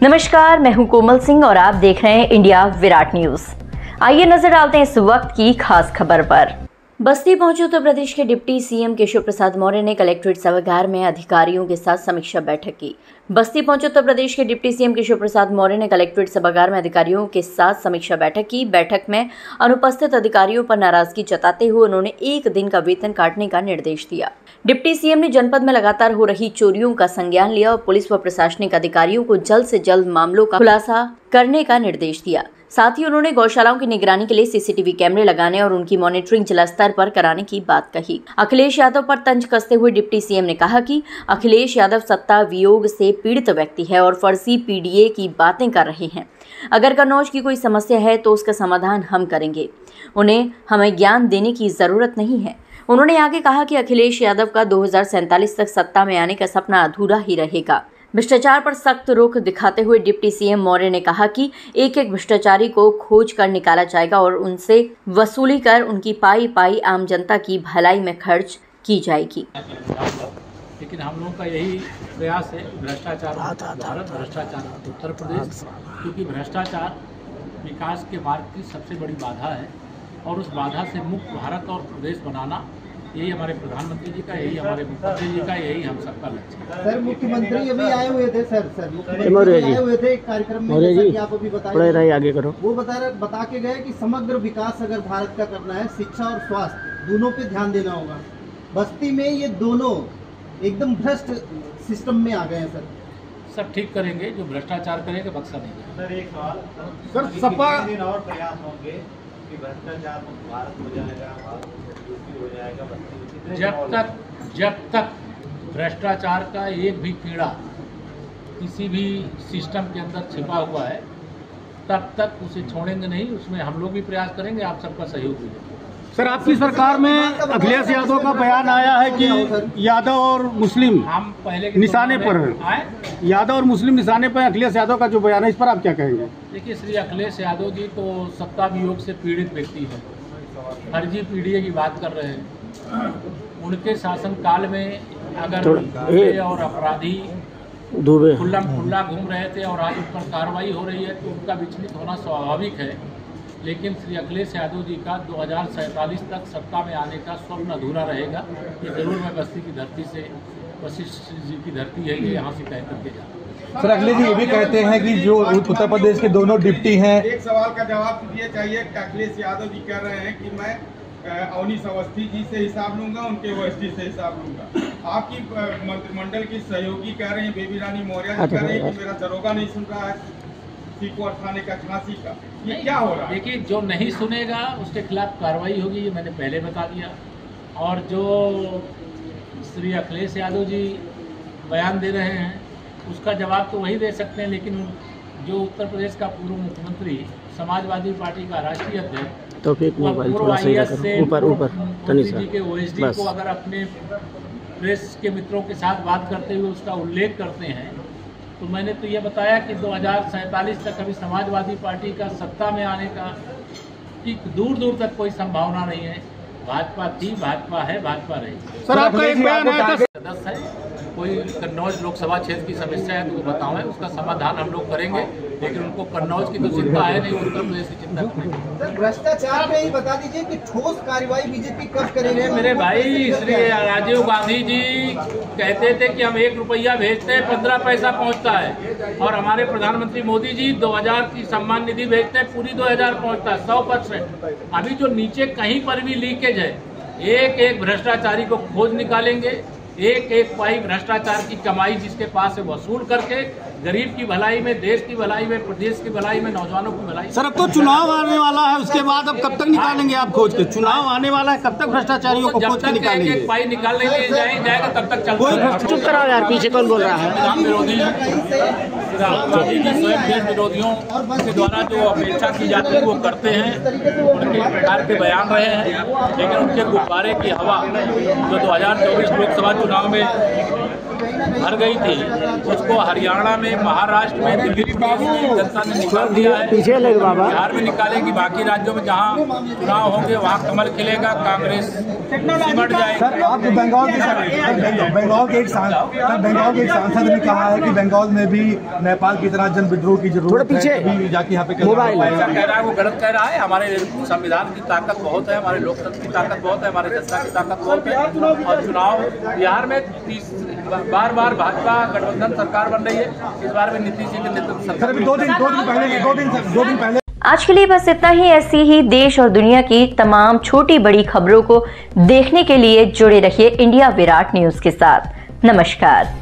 नमस्कार, मैं हूं कोमल सिंह और आप देख रहे हैं इंडिया विराट न्यूज। आइए नजर डालते हैं इस वक्त की खास खबर पर। बस्ती पहुंचे उत्तर प्रदेश के डिप्टी सीएम केशव प्रसाद मौर्य ने कलेक्ट्रेट सभागार में अधिकारियों के साथ समीक्षा बैठक की। बस्ती पहुंचे उत्तर प्रदेश के डिप्टी सीएम केशव प्रसाद मौर्य ने कलेक्ट्रेट सभागार में अधिकारियों के साथ समीक्षा बैठक की। बैठक में अनुपस्थित अधिकारियों पर नाराजगी जताते हुए उन्होंने 1 दिन का वेतन काटने का निर्देश दिया। डिप्टी सीएम ने जनपद में लगातार हो रही चोरियों का संज्ञान लिया और पुलिस व प्रशासनिक अधिकारियों को जल्द से जल्द मामलों का खुलासा करने का निर्देश दिया। साथ ही उन्होंने गौशालाओं की निगरानी के लिए सीसीटीवी कैमरे लगाने और उनकी मॉनिटरिंग जिला स्तर पर कराने की बात कही। अखिलेश यादव पर तंज कसते हुए डिप्टी सीएम ने कहा कि अखिलेश यादव सत्ता वियोग से पीड़ित व्यक्ति है और फर्जी पीडीए की बातें कर रहे हैं। अगर कन्नौज की कोई समस्या है तो उसका समाधान हम करेंगे, उन्हें हमें ज्ञान देने की जरूरत नहीं है। उन्होंने आगे कहा कि अखिलेश यादव का 2047 तक सत्ता में आने का सपना अधूरा ही रहेगा। भ्रष्टाचार पर सख्त रुख दिखाते हुए डिप्टी सीएम मौर्य ने कहा कि एक एक भ्रष्टाचारी को खोज कर निकाला जाएगा और उनसे वसूली कर उनकी पाई पाई आम जनता की भलाई में खर्च की जाएगी। लेकिन हम लोगों का यही प्रयास है, भ्रष्टाचार भारत, भ्रष्टाचार उत्तर प्रदेश, क्योंकि भ्रष्टाचार विकास के मार्ग की सबसे बड़ी बाधा है और उस बाधा से मुक्त भारत और प्रदेश बनाना यही हमारे प्रधानमंत्री जी का, यही हमारे मुख्यमंत्री जी का, यही हम सबका लक्ष्य है। सर, मुख्यमंत्री अभी आए हुए थे मुख्यमंत्री आए हुए थे एक कार्यक्रम में, जैसा कि आप अभी बताए, आगे करो। वो बता के गए कि समग्र विकास अगर भारत का करना है, शिक्षा और स्वास्थ्य दोनों पे ध्यान देना होगा। बस्ती में ये दोनों एकदम भ्रष्ट सिस्टम में आ गए हैं सर। सब ठीक करेंगे, जो भ्रष्टाचार करेंगे बक्सा नहीं जाएगा। सर, एक सवाल सर, सपा और प्रयास होंगे कि भ्रष्टाचार मुक्त भारत हो जाएगा, हो जाएगा, जब तक भ्रष्टाचार का एक भी कीड़ा किसी भी सिस्टम के अंदर छिपा हुआ है तब तक उसे छोड़ेंगे नहीं। उसमें हम लोग भी प्रयास करेंगे, आप सबका सहयोग भी देंगे। सर, आपकी सरकार में अखिलेश यादव का बयान आया है कि यादव और मुस्लिम हम पहले निशाने पर हैं, यादव और मुस्लिम निशाने पर अखिलेश यादव का जो बयान है, इस पर आप क्या कहेंगे? देखिए, श्री अखिलेश यादव जी तो सत्ता वियोग से पीड़ित व्यक्ति है, फर्जी पीडीए की बात कर रहे हैं। उनके शासनकाल में अगर और अपराधी खुल्लम खुल्ला घूम रहे थे और आज उन पर कार्रवाई हो रही है तो उनका विचलित होना स्वाभाविक है। लेकिन श्री अखिलेश यादव जी का 2047 तक सत्ता में आने का स्वप्न अधूरा रहेगा। ये जरूर मैं बस्ती की धरती से, वशिष्ठ जी की धरती है, ये यहाँ से तय करके जा। सर, अखिलेश जी ये भी कहते हैं कि जो उत्तर प्रदेश के दोनों डिप्टी हैं, एक सवाल का जवाब ये चाहिए कि अखिलेश यादव जी कह रहे हैं कि मैं अवनीश अवस्थी जी से हिसाब लूंगा, उनके ओएसडी से हिसाब लूंगा। आपकी मंत्रिमंडल की सहयोगी कह रहे हैं, बेबी रानी मौर्य जी कह रहे हैं कि मेरा दरोगा नहीं सुन रहा है सीको थाने का, झांसी का। ये क्या हो रहा है? देखिए, जो नहीं सुनेगा उसके खिलाफ कार्रवाई होगी, ये मैंने पहले बता दिया। और जो श्री अखिलेश यादव जी बयान दे रहे हैं उसका जवाब तो वही दे सकते हैं, लेकिन जो उत्तर प्रदेश का पूर्व मुख्यमंत्री, समाजवादी पार्टी का राष्ट्रीय अध्यक्ष, तो फिर पूर्व IAS से मुख्यमंत्री जी के ओएसडी को अगर अपने प्रेस के मित्रों के साथ बात करते हुए उसका उल्लेख करते हैं तो मैंने तो ये बताया कि 2047 तक अभी समाजवादी पार्टी का सत्ता में आने का कि दूर दूर तक कोई संभावना नहीं है। भाजपा थी, भाजपा है, भाजपा रही। सर, आपका एक बयान है सदस्य है, कोई कन्नौज लोकसभा क्षेत्र की समस्या है तो वो बताओ, है उसका समाधान हम लोग करेंगे। लेकिन उनको कन्नौज की तो चिंता है नहीं, उत्तर प्रदेश की चिंता करेंगे। सर, भ्रष्टाचार में ही बता दीजिए कि ठोस कार्रवाई बीजेपी कब करेगी? मेरे भाई श्री राजीव गांधी जी कहते थे कि हम 1 रुपया भेजते हैं 15 पैसा पहुंचता है, और हमारे प्रधानमंत्री मोदी जी 2000 की सम्मान निधि भेजते हैं, पूरी 2000 पहुंचता है, 100%। अभी जो नीचे कहीं पर भी लीकेज है, एक एक भ्रष्टाचारी को खोज निकालेंगे, एक एक पाई भ्रष्टाचार की कमाई जिसके पास है वसूल करके गरीब की भलाई में, देश की भलाई में, प्रदेश की भलाई में, नौजवानों की भलाई। सर, अब तो चुनाव आने वाला है, उसके बाद अब कब तक निकालेंगे आप खोज के? चुनाव आने वाला है, कब तक भ्रष्टाचारियों को खोज के निकालेंगे? एक पाई निकालने के लिए जाएगा तब तक चलता। चुप कराओ यार, पीछे कौन बोल रहा है? विरोधी स्वयं देश विरोधियों के द्वारा जो अपेक्षा की जाती है वो करते हैं, उनके प्रकार के बयान रहे हैं। लेकिन उनके गुब्बारे की हवा जो 2024 लोकसभा चुनाव में भर गई थी, उसको हरियाणा में, महाराष्ट्र में, दिल्ली प्रदेश में जनता ने निकाल दिया है। बिहार में निकालेगी, बाकी राज्यों में जहाँ चुनाव होंगे वहाँ कमल खिलेगा, कांग्रेस सिमट जाएगी। सर, आप बंगाल के एक सांसद ने कहा है कि बंगाल में भी नेपाल की तरह जन विद्रोह की जरूरत है, अभी जाके यहाँ पे ऐसा कह रहा है, वो गलत कह रहा है। हमारे संविधान की ताकत बहुत है, हमारे लोकतंत्र की ताकत बहुत है, हमारे जनता की ताकत बहुत है। और चुनाव बिहार में बार बार भाजपा गठबंधन सरकार बन रही है, इस बार में नीतीश जी के नेतृत्व सरकार। दो दिन पहले आज के लिए बस इतना ही। ऐसी ही देश और दुनिया की तमाम छोटी बड़ी खबरों को देखने के लिए जुड़े रहिए इंडिया विराट न्यूज के साथ। नमस्कार।